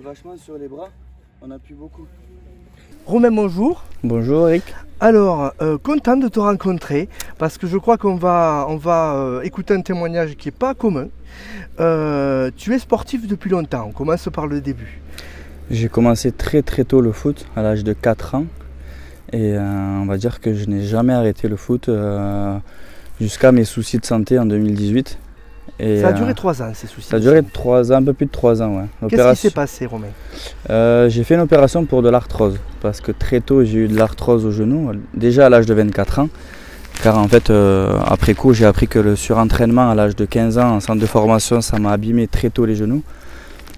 vachement sur les bras, on appuie beaucoup. Romain, bonjour. Bonjour Eric. Alors, content de te rencontrer parce que je crois qu'on va écouter un témoignage qui n'est pas commun. Tu es sportif depuis longtemps, on commence par le début. J'ai commencé très tôt le foot, à l'âge de 4 ans. Et on va dire que je n'ai jamais arrêté le foot jusqu'à mes soucis de santé en 2018. Et ça a duré 3 ans ces soucis. Ça a duré 3 ans, un peu plus de 3 ans. Ouais. Qu'est-ce qui s'est passé, Romain? J'ai fait une opération pour de l'arthrose, parce que très tôt j'ai eu de l'arthrose au genou, déjà à l'âge de 24 ans. Car en fait, après coup, j'ai appris que le surentraînement à l'âge de 15 ans en centre de formation, ça m'a abîmé très tôt les genoux.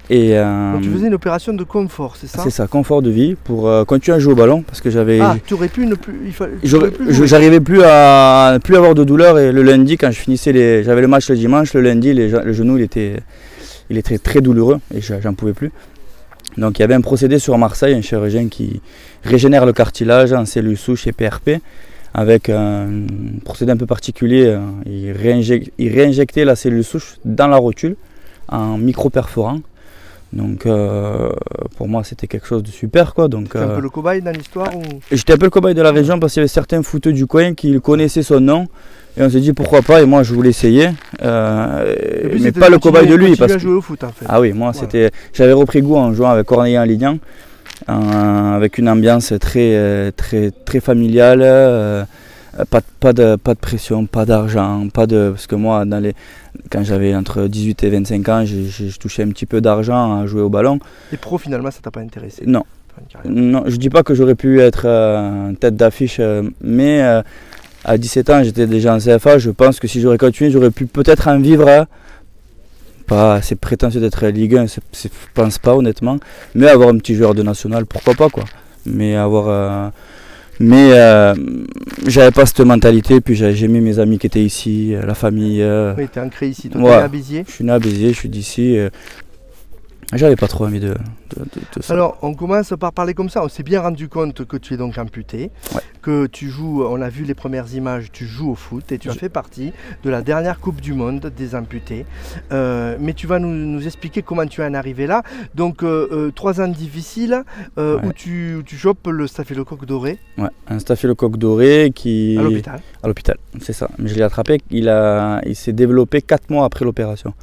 Et, donc tu faisais une opération de confort, c'est ça? C'est ça, confort de vie, pour continuer à jouer au ballon, parce que j'avais... Ah, tu aurais pu ne plus... J'arrivais plus à avoir de douleur, et le lundi, quand je finissais j'avais le match le dimanche, le lundi, le genou, il était très douloureux, et j'en pouvais plus. Donc il y avait un procédé sur Marseille, un chirurgien qui régénère le cartilage en cellules souches et PRP, avec un procédé un peu particulier. Il réinjectait la cellule souche dans la rotule, en micro-perforant. Donc pour moi c'était quelque chose de super quoi. C'était un peu le cobaye dans l'histoire ou... J'étais un peu le cobaye de la région parce qu'il y avait certains footeux du coin qui connaissaient son nom et on s'est dit pourquoi pas, et moi je voulais essayer mais pas le cobaye de lui parce que... jouer au foot en fait. Ah oui, moi voilà. J'avais repris goût en jouant avec Corneille en Ligue 1 avec une ambiance très familiale. Pas de pression, pas d'argent, parce que moi, quand j'avais entre 18 et 25 ans, je touchais un petit peu d'argent à jouer au ballon. Les pros, finalement, ça t'a pas intéressé? Non. Non, je dis pas que j'aurais pu être tête d'affiche, mais à 17 ans, j'étais déjà en CFA. Je pense que si j'aurais continué, j'aurais pu peut-être en vivre. Pas assez prétentieux d'être à Ligue 1, je pense pas honnêtement. Mais avoir un petit joueur de national, pourquoi pas quoi. Mais avoir... j'avais pas cette mentalité, puis j'ai mis mes amis qui étaient ici, la famille. Oui, tu es ancré ici, tu es né à Béziers. Je suis né à Béziers, je suis d'ici. J'avais pas trop envie de ça. Alors, on commence par parler comme ça. On s'est bien rendu compte que tu es donc amputé, ouais. Que tu joues, on a vu les premières images, tu joues au foot et tu as fait partie de la dernière Coupe du Monde des amputés. Mais tu vas nous expliquer comment tu en es arrivé là. Donc, 3 ans difficiles ouais. Où tu chopes le staphylocoque doré. Ouais, un staphylocoque doré qui... À l'hôpital. À l'hôpital, c'est ça. Mais je l'ai attrapé, il s'est développé 4 mois après l'opération.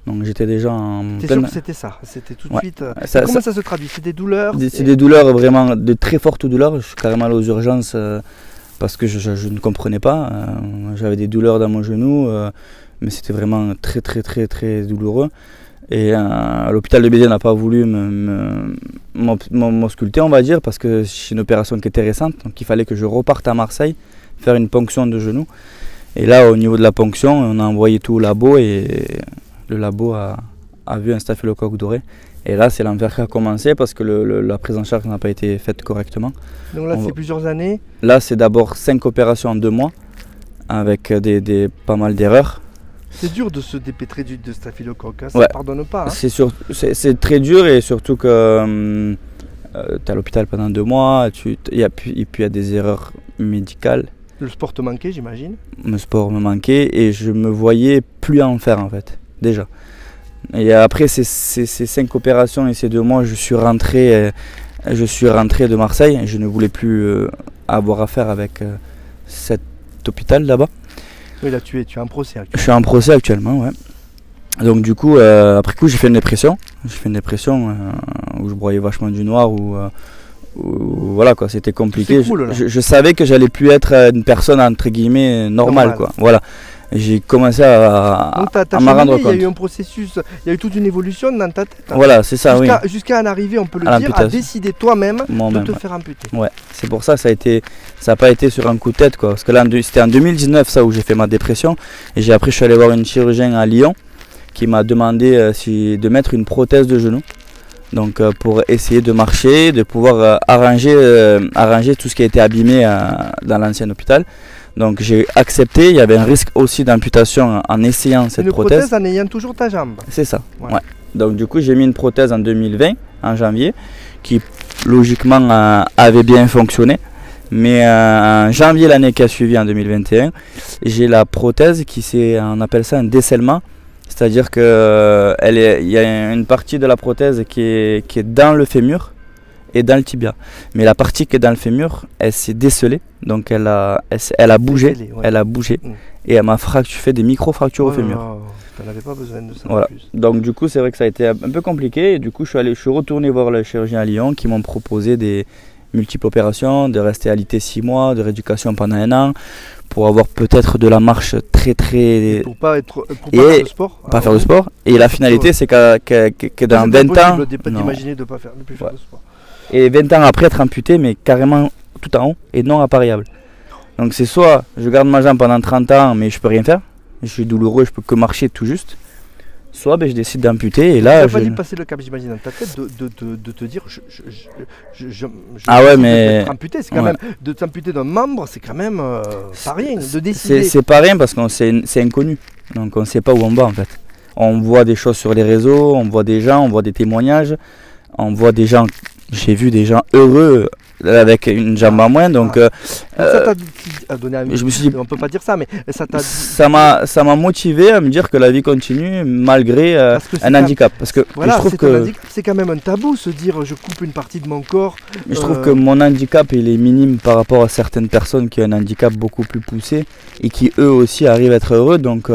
Donc j'étais déjà en... T'es sûr que c'était ça? C'était tout de suite... Comment ça se traduit? C'est des douleurs? C'est des douleurs, vraiment, de très fortes douleurs. Je suis carrément allé aux urgences parce que je ne comprenais pas. J'avais des douleurs dans mon genou, mais c'était vraiment très douloureux. Et l'hôpital de Béziers n'a pas voulu m'ausculter, on va dire, parce que c'est une opération qui était récente. Donc il fallait que je reparte à Marseille, faire une ponction de genou. Et là, au niveau de la ponction, on a envoyé tout au labo et... Le labo a vu un staphylocoque doré. Et là, c'est l'enfer qui a commencé parce que la prise en charge n'a pas été faite correctement. Donc là, c'est plusieurs années? Là, c'est d'abord 5 opérations en 2 mois avec pas mal d'erreurs. C'est dur de se dépêtrer de staphylocoque, hein, ça ouais. Ne pardonne pas. Hein. C'est très dur et surtout que tu es à l'hôpital pendant 2 mois et puis il y a des erreurs médicales. Le sport te manquait, j'imagine? Le sport me manquait et je me voyais plus en faire en fait. Déjà. Et après ces 5 opérations et ces 2 mois, je suis rentré de Marseille. Je ne voulais plus avoir affaire avec cet hôpital là-bas. Oui, là tu es en procès actuellement. Je suis en procès actuellement, ouais. Donc du coup, après coup, j'ai fait une dépression. J'ai fait une dépression où je broyais vachement du noir, où voilà quoi, c'était compliqué. Cool, je savais que j'allais plus être une personne entre guillemets normale quoi. Voilà. J'ai commencé à m'en rendre compte. Il y a eu un processus, il y a eu toute une évolution dans ta tête. Voilà, c'est ça, oui. Jusqu'à en arriver, on peut le dire, à décider toi-même de te faire amputer. Ouais, c'est pour ça que ça n'a pas été sur un coup de tête, quoi. Parce que là, c'était en 2019 ça où j'ai fait ma dépression. Et après, je suis allé voir une chirurgienne à Lyon qui m'a demandé de mettre une prothèse de genou. Donc pour essayer de marcher, de pouvoir arranger tout ce qui a été abîmé dans l'ancien hôpital. Donc j'ai accepté, il y avait un risque aussi d'amputation en essayant cette prothèse. Une prothèse en ayant toujours ta jambe. C'est ça, ouais. Donc du coup j'ai mis une prothèse en 2020, en janvier, qui logiquement avait bien fonctionné. Mais en janvier l'année qui a suivi, en 2021, j'ai la prothèse on appelle ça un décèlement. C'est-à-dire qu'il y a une partie de la prothèse qui est dans le fémur et dans le tibia. Mais la partie qui est dans le fémur, elle s'est décelée, donc elle a bougé, Décelé, ouais. elle a bougé, et elle m'a fait des micro-fractures au fémur. Tu n'avais pas besoin de ça Voilà. en plus. Donc du coup, c'est vrai que ça a été un peu compliqué, et du coup, je suis retourné voir le chirurgien à Lyon qui m'ont proposé des multiples opérations, de rester alité 6 mois, de rééducation pendant 1 an, pour avoir peut-être de la marche très Et pour pas faire de sport. pas faire de sport. Et la finalité, c'est que dans 20 ans, d'imaginer de ne plus faire de sport. Et 20 ans après être amputé, mais carrément tout en haut et non appariable. Donc c'est soit je garde ma jambe pendant 30 ans, mais je peux rien faire, je suis douloureux, je peux que marcher tout juste. Soit je décide d'amputer et là. Tu n'as pas dû passer le cap, j'imagine, dans ta tête de te dire ah ouais, mais. Amputé, c'est quand même. De t'amputer d'un membre, c'est quand même pas rien. De décider. C'est pas rien parce que c'est inconnu. Donc on ne sait pas où on va en fait. On voit des choses sur les réseaux, on voit des gens, on voit des témoignages, on voit des gens. J'ai vu des gens heureux avec une jambe en moins, donc ça t'a donné envie. Je me suis dit, on peut pas dire ça, mais ça m'a motivé à me dire que la vie continue malgré un handicap. Parce que voilà, je trouve que c'est quand même un tabou se dire je coupe une partie de mon corps. Je trouve que mon handicap il est minime par rapport à certaines personnes qui ont un handicap beaucoup plus poussé et qui eux aussi arrivent à être heureux. Donc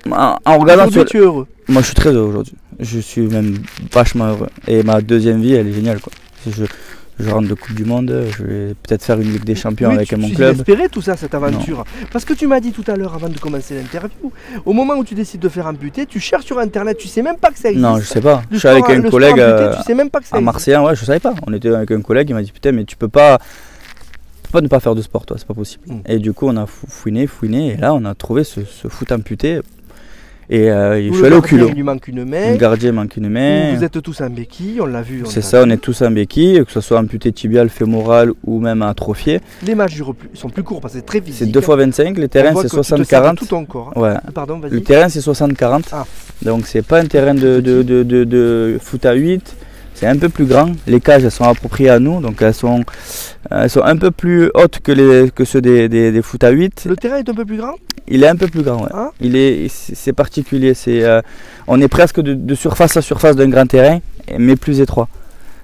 en regardant sur... tu es heureux. Moi je suis très heureux aujourd'hui. Je suis même vachement heureux. Et ma deuxième vie elle est géniale quoi. Je rentre de Coupe du Monde, je vais peut-être faire une Ligue des Champions avec mon club. Tu espérais tout ça, cette aventure? Parce que tu m'as dit tout à l'heure avant de commencer l'interview, au moment où tu décides de faire amputer, tu cherches sur internet, tu sais même pas que ça existe. Non, je sais pas. Je suis avec un collègue tu sais même pas que ça à Marseille, ouais, je savais pas. On était avec un collègue, il m'a dit putain, mais tu peux pas ne pas faire de sport, toi, c'est pas possible. Et du coup, on a fouiné, et là, on a trouvé ce foot amputé. Et je suis allé au culot. Il lui manque une main. Le gardien manque une main. Vous êtes tous en béquille, on l'a vu. C'est ça, on est tous en béquille, que ce soit amputé tibial, fémoral ou même atrophié. Les matchs sont plus courts parce que c'est très physique. C'est 2 x 25, les terrains c'est 60-40. Tout ton corps. Ouais. Pardon, vas-y. Le terrain c'est 60-40. Ah. Donc c'est pas un terrain de foot à 8. C'est un peu plus grand, les cages elles sont appropriées à nous, donc elles sont un peu plus hautes que ceux des foot à 8. Le terrain est un peu plus grand? Il est un peu plus grand, ouais. Ah. C'est particulier, on est presque de surface à surface d'un grand terrain, mais plus étroit.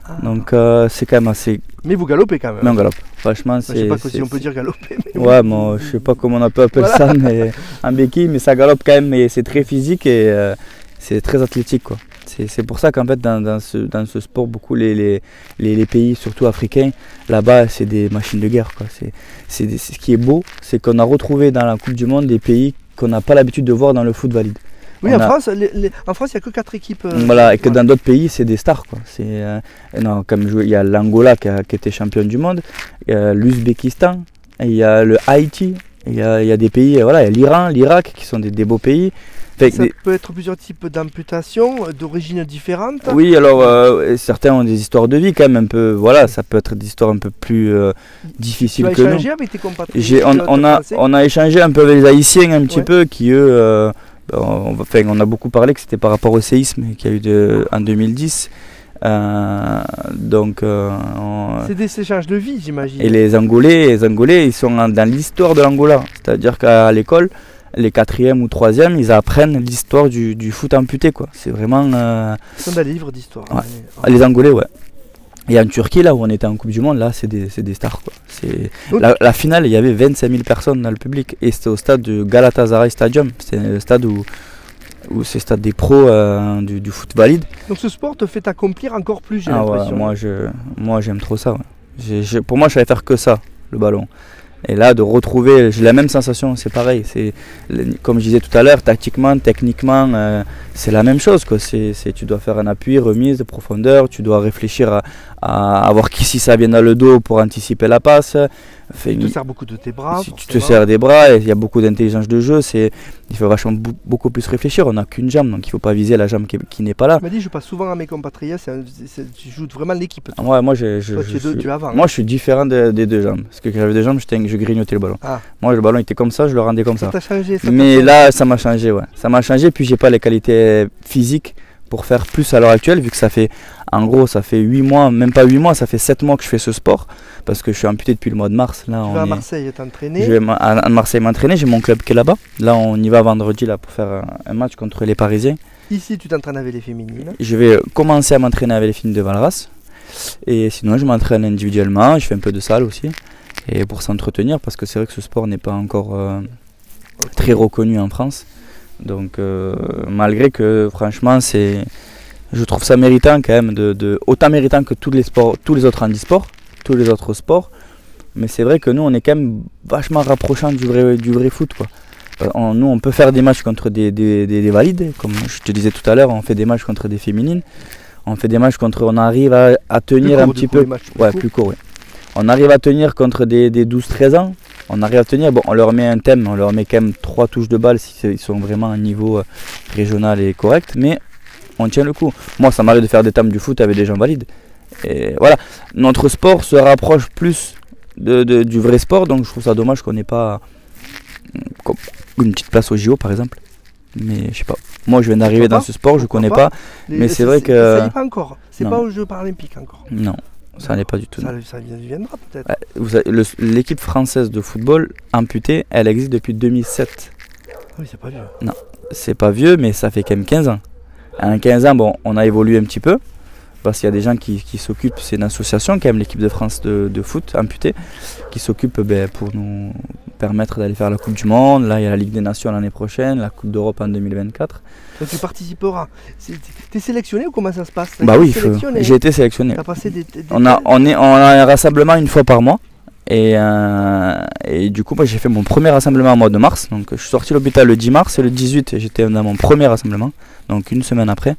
Ah. Donc c'est quand même assez... Mais vous galopez quand même. Mais on galope, franchement je sais pas si on peut dire galoper. Mais ouais, moi je sais pas comment on peut appeler ça, mais en béquille, mais ça galope quand même, mais c'est très physique et c'est très athlétique quoi. C'est pour ça qu'en fait dans ce sport, beaucoup les pays, surtout africains, là-bas c'est des machines de guerre quoi. Ce qui est beau, c'est qu'on a retrouvé dans la Coupe du Monde des pays qu'on n'a pas l'habitude de voir dans le foot valide. Oui, en France, il n'y a que 4 équipes. Voilà, et que dans d'autres pays, c'est des stars quoi. Comme il y a l'Angola qui était champion du monde, l'Ouzbékistan, il y a le Haïti, il y a des pays, voilà, il y a l'Iran, l'Irak qui sont des beaux pays. Ça peut être plusieurs types d'amputations d'origines différentes. Oui, alors certains ont des histoires de vie quand même un peu. Voilà, ça peut être des histoires un peu plus difficiles que nous. Tu as échangé avec tes compatriotes? On a échangé un peu avec les Haïtiens un petit peu qui eux, on a beaucoup parlé que c'était par rapport au séisme qu'il y a eu en 2010. C'est des échanges de vie, j'imagine. Et les Angolais, ils sont dans l'histoire de l'Angola, c'est-à-dire qu'à l'école. Les 4e ou 3e, ils apprennent l'histoire du foot amputé quoi. C'est vraiment. Ce sont des livres d'histoire. Ouais. Les Angolais, ouais. Et en Turquie, là où on était en Coupe du Monde, là c'est des stars quoi. La finale, il y avait 25 000 personnes dans le public et c'était au stade de Galatasaray Stadium. C'était le stade où c'est le stade des pros du foot valide. Donc ce sport te fait t'accomplir encore plus, j'ai l'impression. Ouais, moi j'aime trop ça. Ouais. Pour moi, je savais faire que ça, le ballon. Et là, de retrouver, j'ai la même sensation, c'est pareil. Comme je disais tout à l'heure, tactiquement, techniquement, c'est la même chose quoi. Tu dois faire un appui, remise de profondeur, tu dois réfléchir à voir si ça vient dans le dos pour anticiper la passe. Tu te sers beaucoup de tes bras. Si tu te sers des bras, il y a beaucoup d'intelligence de jeu, il faut vachement beaucoup plus réfléchir. On n'a qu'une jambe, donc il ne faut pas viser la jambe qui n'est pas là. Tu m'as dit, je passe souvent à mes compatriotes, tu joues vraiment l'équipe. Ouais, moi, tu avances. Moi je suis différent des deux jambes. Parce que quand j'avais deux jambes, je grignotais le ballon. Ah. Moi, le ballon était comme ça, je le rendais comme ça. Ça t'a changé. Mais là, ça m'a changé, ouais. Ça m'a changé, puis j'ai pas les qualités physiques pour faire plus à l'heure actuelle, vu que ça fait, en gros, ça fait 8 mois, même pas 8 mois, ça fait 7 mois que je fais ce sport, parce que je suis amputé depuis le mois de mars. Là, tu vas à Marseille t'entraîner. Je vais à Marseille m'entraîner, j'ai mon club qui est là-bas. Là, on y va vendredi là, pour faire un match contre les Parisiens. Ici, tu t'entraînes avec les féminines. Je vais commencer à m'entraîner avec les filles de Valras. Et sinon, je m'entraîne individuellement, je fais un peu de salle aussi. Et pour s'entretenir, parce que c'est vrai que ce sport n'est pas encore très reconnu en France. Donc, malgré que, franchement, je trouve ça méritant quand même, autant méritant que tous les autres handisports, tous les autres sports. Mais c'est vrai que nous, on est quand même vachement rapprochant du vrai foot, quoi. Nous, on peut faire des matchs contre des valides, comme je te disais tout à l'heure, on fait des matchs contre des féminines. On fait des matchs contre, on arrive à tenir un petit peu. Plus court, ouais. On arrive à tenir contre des 12-13 ans. On arrive à tenir, bon, on leur met un thème, on leur met quand même 3 touches de balle si ils sont vraiment à un niveau régional et correct, mais on tient le coup. Moi, ça m'arrive de faire des thèmes du foot avec des gens valides. Et voilà, notre sport se rapproche plus du vrai sport, donc je trouve ça dommage qu'on n'ait pas une petite place au JO par exemple. Mais je sais pas. Moi, je viens d'arriver dans ce sport, je connais pas. Mais c'est vrai que. Ça y est pas encore. C'est pas aux Jeux paralympiques encore. Non, ça n'est pas du tout. Ça viendra peut-être. Ouais, l'équipe française de football amputée, elle existe depuis 2007. Ah oui, c'est pas vieux. Non, c'est pas vieux, mais ça fait quand même 15 ans. En 15 ans, bon, on a évolué un petit peu. Parce qu'il y a des gens qui s'occupent, c'est une association quand même, l'équipe de France de foot amputée, qui s'occupe pour nous permettre d'aller faire la Coupe du Monde. Là, il y a la Ligue des Nations l'année prochaine, la Coupe d'Europe en 2024. Donc tu participeras. Tu es sélectionné ou comment ça se passe? Bah oui, j'ai été sélectionné. T'as passé on a un rassemblement une fois par mois. Et du coup, moi j'ai fait mon premier rassemblement au mois de mars. Donc je suis sorti de l'hôpital le 10 mars et le 18, j'étais dans mon premier rassemblement. Donc une semaine après.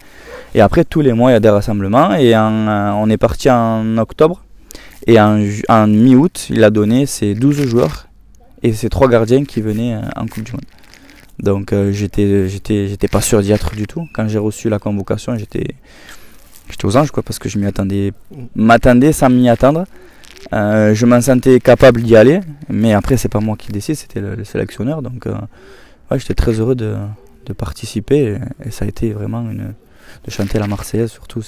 Et après, tous les mois, il y a des rassemblements. Et on est parti en octobre. Et en mi-août, il a donné ses 12 joueurs et ses 3 gardiens qui venaient en Coupe du Monde. Donc j'étais pas sûr d'y être du tout. Quand j'ai reçu la convocation, j'étais aux anges, quoi, parce que je m'attendais sans m'y attendre. Je m'en sentais capable d'y aller, mais après c'est pas moi qui décide, c'était le sélectionneur. Donc ouais, j'étais très heureux de participer et ça a été vraiment de chanter la Marseillaise surtout.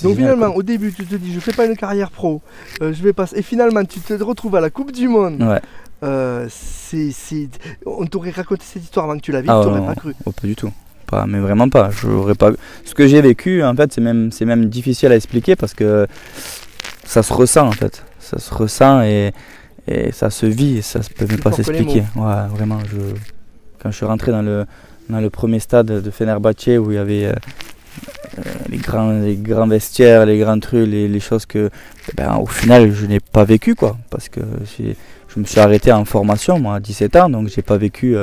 Donc génial, finalement, au début, tu te dis je fais pas une carrière pro, je vais passer. Et finalement, tu te retrouves à la Coupe du Monde. Ouais. On t'aurait raconté cette histoire avant que tu la vives, tu n'aurais pas cru. Oh, pas du tout. Mais vraiment pas. J'aurais pas. Ce que j'ai vécu, en fait, c'est même difficile à expliquer parce que ça se ressent en fait. Ça se ressent et ça se vit et ça ne peut même pas s'expliquer. Ouais, vraiment. Quand je suis rentré dans le premier stade de Fenerbahçe où il y avait les grands vestiaires, les grands trucs, les choses que au final je n'ai pas vécu, quoi, parce que je me suis arrêté en formation moi à 17 ans, donc j'ai pas vécu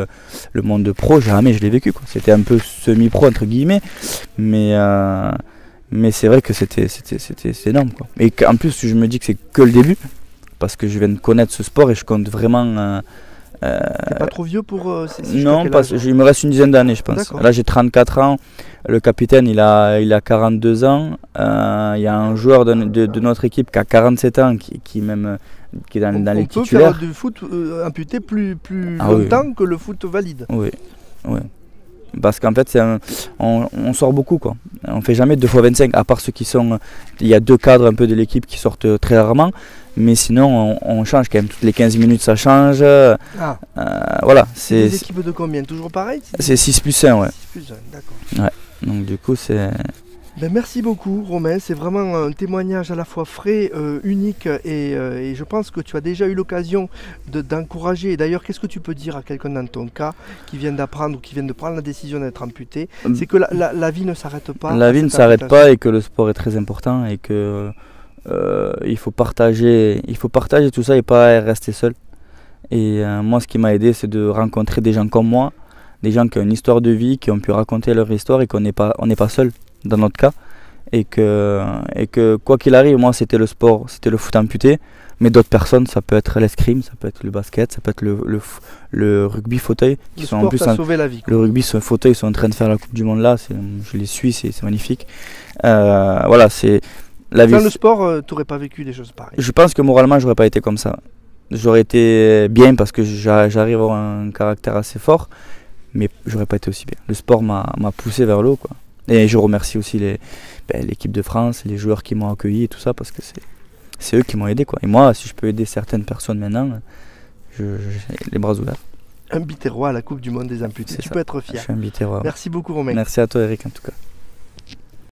le monde de pro, jamais je l'ai vécu, quoi. C'était un peu semi-pro entre guillemets, mais c'est vrai que c'était énorme, quoi. Et en plus je me dis que c'est que le début parce que je viens de connaître ce sport et je compte vraiment T'es pas trop vieux pour... non, il me reste une dizaine d'années, je pense. Là, j'ai 34 ans. Le capitaine, il a 42 ans. Il y a un joueur de notre équipe qui a 47 ans, qui est dans les titulaires. On peut faire du foot amputé plus longtemps que le foot valide. Oui, oui. Parce qu'en fait, on sort beaucoup, quoi. On fait jamais 2 fois 25, à part ceux qui sont... Il y a 2 cadres un peu de l'équipe qui sortent très rarement. Mais sinon, on change quand même. Toutes les 15 minutes, ça change. Voilà. C'est des équipes de combien? Toujours pareil? C'est 6 plus 1, ouais. 6 plus 1, d'accord. Ouais. Donc du coup, c'est... merci beaucoup, Romain. C'est vraiment un témoignage à la fois frais, unique et je pense que tu as déjà eu l'occasion d'encourager. Et d'ailleurs, qu'est-ce que tu peux dire à quelqu'un dans ton cas qui vient d'apprendre ou qui vient de prendre la décision d'être amputé? C'est que la vie ne s'arrête pas. La vie ne s'arrête pas et que le sport est très important et que il faut partager tout ça et pas rester seul. Et moi, ce qui m'a aidé, c'est de rencontrer des gens comme moi, des gens qui ont une histoire de vie, qui ont pu raconter leur histoire et qu'on n'est pas seul dans notre cas, et que quoi qu'il arrive, moi c'était le sport, c'était le foot amputé, mais d'autres personnes, ça peut être l'escrime, ça peut être le basket, ça peut être le rugby fauteuil, qui sont en plus sauvé la vie, quoi. Le rugby fauteuil, ils sont en train de faire la Coupe du Monde là, je les suis, c'est magnifique. Voilà, c'est la vie. Dans le sport, tu n'aurais pas vécu des choses pareilles? Je pense que moralement, j'aurais pas été comme ça. J'aurais été bien parce que j'arrive à avoir un caractère assez fort, mais j'aurais pas été aussi bien. Le sport m'a poussé vers l'eau, quoi. Et je remercie aussi l'équipe de France, les joueurs qui m'ont accueilli et tout ça, parce que c'est eux qui m'ont aidé, quoi. Et moi, si je peux aider certaines personnes maintenant, j'ai les bras ouverts. Un Biterrois à la Coupe du Monde des amputés. Tu peux être fier. Je suis un Biterrois. Merci beaucoup, Romain. Merci à toi, Eric, en tout cas.